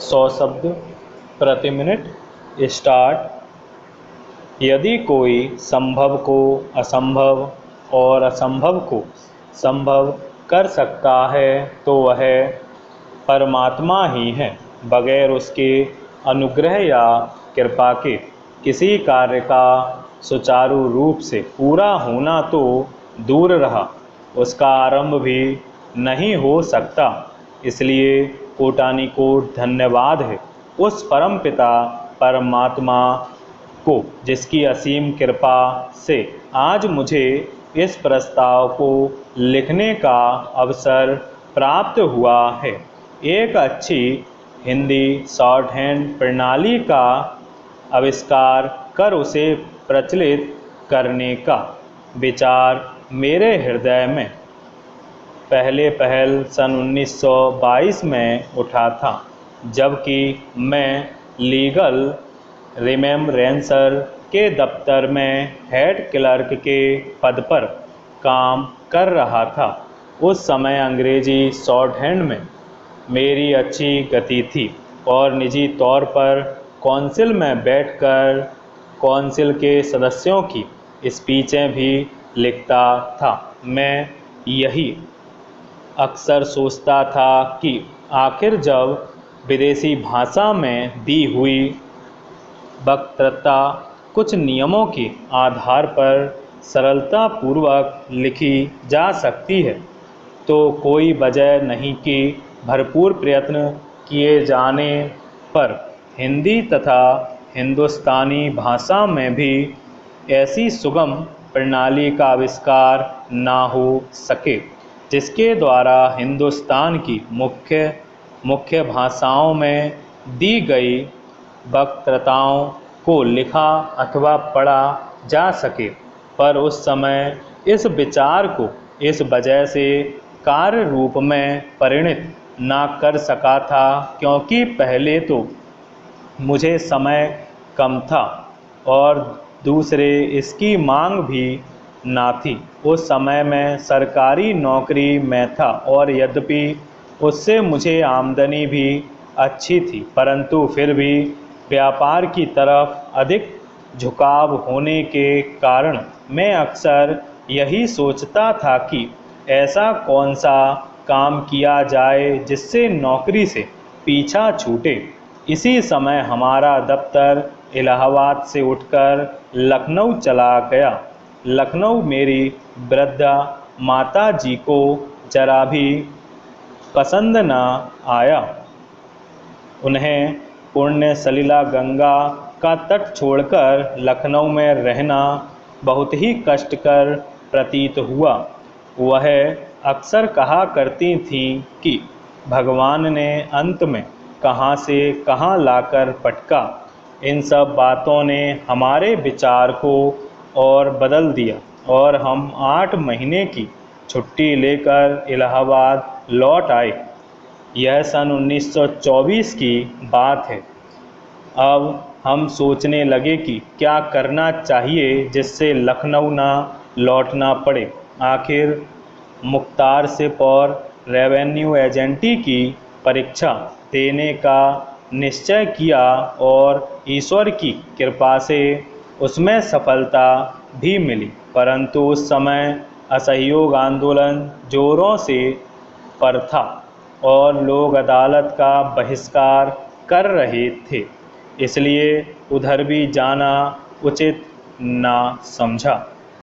100 शब्द प्रति minute. Start. यदि कोई संभव को असंभव और असंभव को संभव कर सकता है तो वह परमात्मा ही है। बगैर उसके अनुग्रह या कृपा के किसी कार्य का सुचारू रूप से पूरा होना तो दूर रहा, उसका आरंभ भी नहीं हो सकता। इसलिए कोटानुकोटि धन्यवाद है उस परमपिता परमात्मा को जिसकी असीम कृपा से आज मुझे इस प्रस्ताव को लिखने का अवसर प्राप्त हुआ है। एक अच्छी हिंदी शॉर्ट हैंड प्रणाली का आविष्कार कर उसे प्रचलित करने का विचार मेरे हृदय में पहल सन 1922 में उठा था, जबकि मैं लीगल रिमेम्बरेंसर के दफ्तर में हेड क्लर्क के पद पर काम कर रहा था। उस समय अंग्रेजी शॉर्ट हैंड में मेरी अच्छी गति थी और निजी तौर पर कौंसिल में बैठकर कौंसिल के सदस्यों की स्पीचें भी लिखता था। मैं यही अक्सर सोचता था कि आखिर जब विदेशी भाषा में दी हुई वक्तृता कुछ नियमों के आधार पर सरलतापूर्वक लिखी जा सकती है तो कोई वजह नहीं कि भरपूर प्रयत्न किए जाने पर हिंदी तथा हिंदुस्तानी भाषा में भी ऐसी सुगम प्रणाली का आविष्कार ना हो सके जिसके द्वारा हिंदुस्तान की मुख्य भाषाओं में दी गई वक्तृताओं को लिखा अथवा पढ़ा जा सके। पर उस समय इस विचार को इस वजह से कार्य रूप में परिणत ना कर सका था क्योंकि पहले तो मुझे समय कम था और दूसरे इसकी मांग भी ना थी। उस समय मैं सरकारी नौकरी में था और यद्यपि उससे मुझे आमदनी भी अच्छी थी, परंतु फिर भी व्यापार की तरफ अधिक झुकाव होने के कारण मैं अक्सर यही सोचता था कि ऐसा कौन सा काम किया जाए जिससे नौकरी से पीछा छूटे। इसी समय हमारा दफ्तर इलाहाबाद से उठकर लखनऊ चला गया। लखनऊ मेरी वृद्धा माता जी को जरा भी पसंद न आया। उन्हें पुण्य सलिला गंगा का तट छोड़कर लखनऊ में रहना बहुत ही कष्टकर प्रतीत हुआ। वह अक्सर कहा करती थीं कि भगवान ने अंत में कहाँ से कहाँ लाकर पटका। इन सब बातों ने हमारे विचार को और बदल दिया और हम 8 महीने की छुट्टी लेकर इलाहाबाद लौट आए। यह सन 1924 की बात है। अब हम सोचने लगे कि क्या करना चाहिए जिससे लखनऊ ना लौटना पड़े। आखिर मुख्तारसिप और रेवेन्यू एजेंटी की परीक्षा देने का निश्चय किया और ईश्वर की कृपा से उसमें सफलता भी मिली, परंतु उस समय असहयोग आंदोलन जोरों से पर था और लोग अदालत का बहिष्कार कर रहे थे, इसलिए उधर भी जाना उचित ना समझा।